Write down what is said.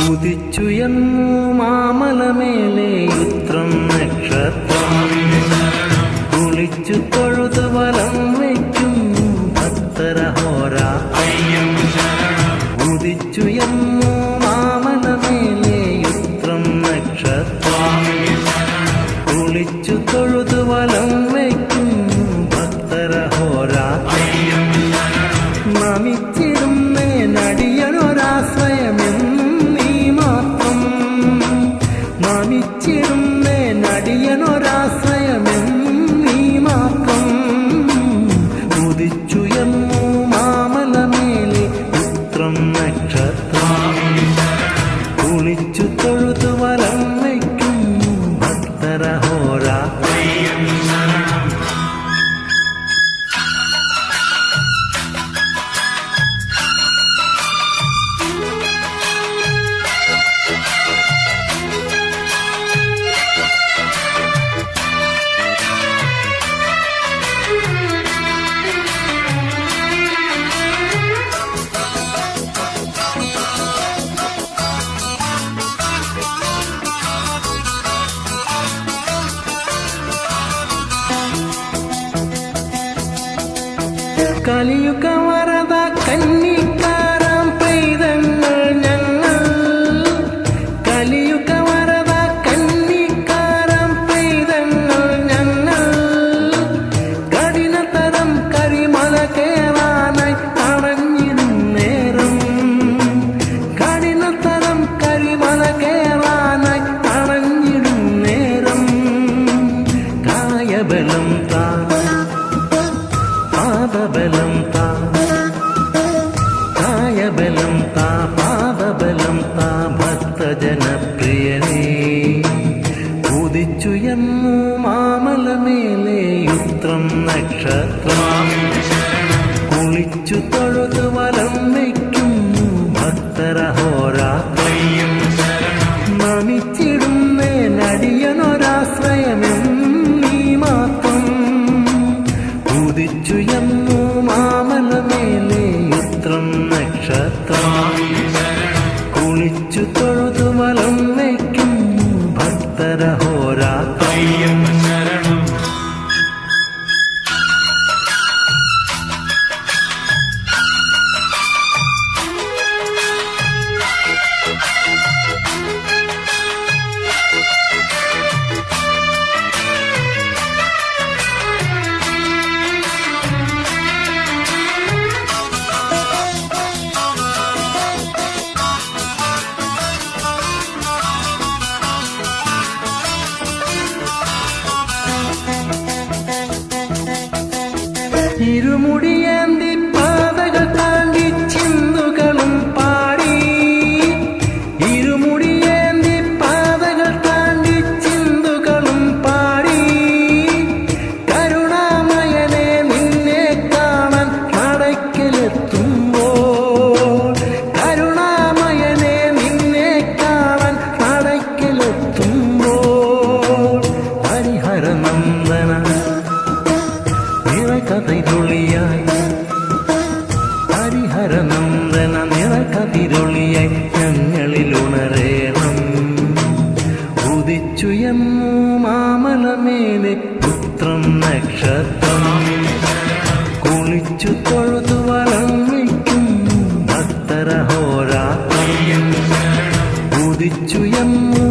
ഉദിച്ചുയർന്നു മാമലമേലെ ഉത്രം നക്ഷത്രം കുളിച്ചു തൊഴുതു വലം വയ്ക്കുന്നു ഭക്തരഹോരാത്രം. ഉദിച്ചുയർന്നു മാമലമേലെ ഉത്രം നക്ഷത്രം കുളിച്ചു തൊഴുതു വലം വയ്ക്കുന്നു ഭക്തരഹോരാത്രം. നമിച്ചിരുന്നേ നടിയനൊരാശ്രയമെന്നും നീ മാത്രം. നമിച്ചിരുന്നേ നടിയനൊരാശ്രയമെന്നും നീ മാത്രം. ഉദിച്ചുയർന്നു മാമലമേലെ ഉത്രം നക്ഷത്രം കുളിച്ചു തൊഴുതു വലം വയ്ക്കുന്നു ഭക്തരഹോരാത്രം. കലിയുഗ വരദ കന്നിക്കാരാം പൈതങ്ങൾ ഞങ്ങൾ. കലിയുഗ വരദ കന്നിക്കാരാം പൈതങ്ങൾ ഞങ്ങൾ. കഠിനതരം കരിമല കേറാനായി അണഞ്ഞിടും നേരം. കഠിനതരം കരിമല കേറാനായി അണഞ്ഞിടും നേരം. കായബലം താ പാദബലം താ. കായബലം താ പാദബലം താ ഭക്തജനപ്രിയനേ. ഉദിച്ചുയർന്നു മാമലമേലെ ഉത്രം നക്ഷത്രം കുളിച്ചു തൊഴുതു വലം വയ്ക്കുന്നു ഭക്തരഹോരാത്രം. നമിച്ചിടുന്നേ നടിയനൊരാശ്രയമെന്നും നീ മാത്രം. ഉദിച്ചുയർന്നു മാമലമേലെ ഉത്രം നക്ഷത്രം കുളിച്ചു തൊഴുതു വലം വയ്ക്കുന്നു ഭക്തരഹോരാത്രം. ഇരുമുടിയേന്തി പാതകൾ താണ്ടി ചിന്തുകളും പാടി. ഇരുമുടിയേന്തി പാതകൾ താണ്ടി ചിന്തുകളും പാടി. കരുണാമയനെ നിന്നെ കാണാൻ നടക്കലെത്തുമ്പോൾ. കരുണാമയനെ നിന്നെ കാണാൻ നടക്കലെത്തുമ്പോൾ. ഹരിഹരനന്ദന നിറകതിരൊളിയായി. ഹരിഹരനന്ദന നിറകതിരൊളിയായി ഞങ്ങളിൽ ഉണരേണം. ഉദിച്ചുയർന്നു മാമലമേലെ ഉത്രം നക്ഷത്രം കുളിച്ചു തൊഴുതു വലം വയ്ക്കുന്നു ഭക്തരഹോരാത്രം. ഉദിച്ചുയർന്നു